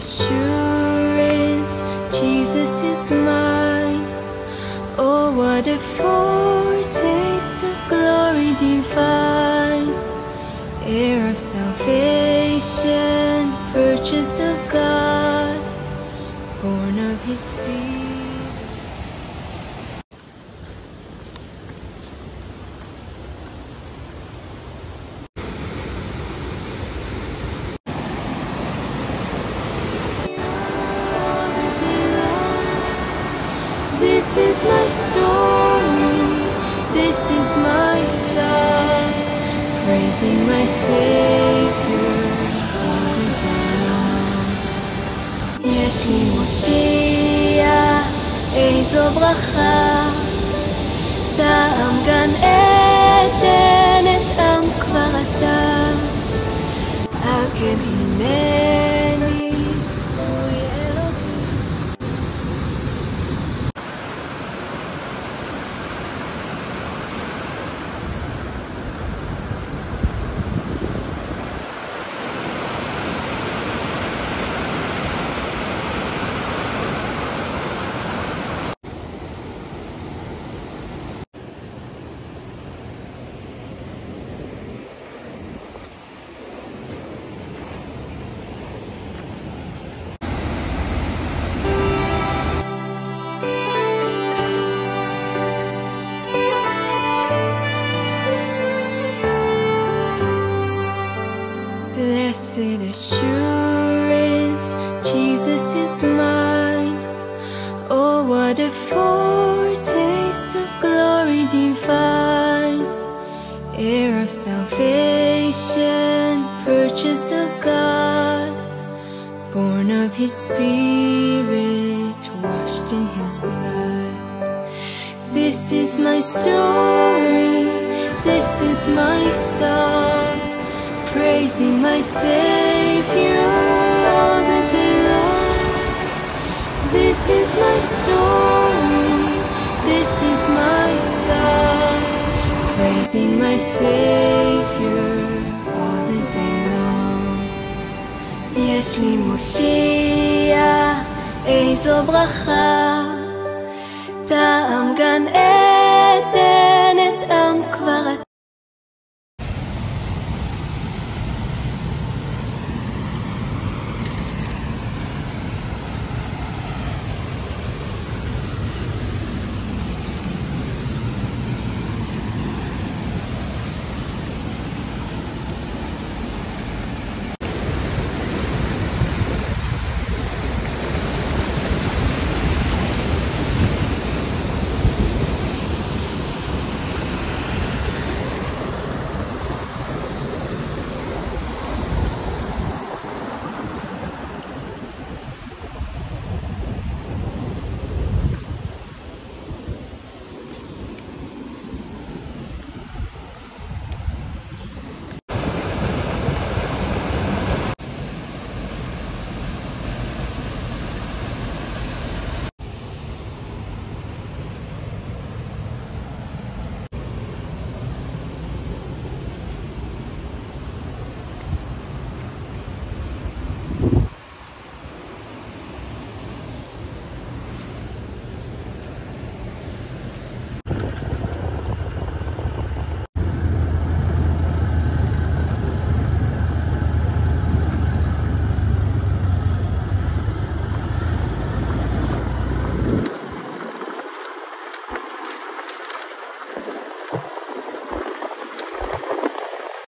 assurance, Jesus is mine. Oh, what a foretaste of glory divine, heir of salvation, purchase of God, born of His Spirit. This is my story, this is my song, praising my Savior all the day long. יש לי מושיע, איזו ברכה, טעם גן עדן, את עם כבר אתה, על כן הנני הוא אלוהים. Blessed assurance, Jesus is mine. Oh, what a foretaste of glory divine, heir of salvation, purchase of God, born of His Spirit, washed in His blood. This is my story, this is my song, praising my Savior all the day long. This is my story, this is my song, praising my Savior all the day long. יש לי מושיע, איזו ברכה, טעם גן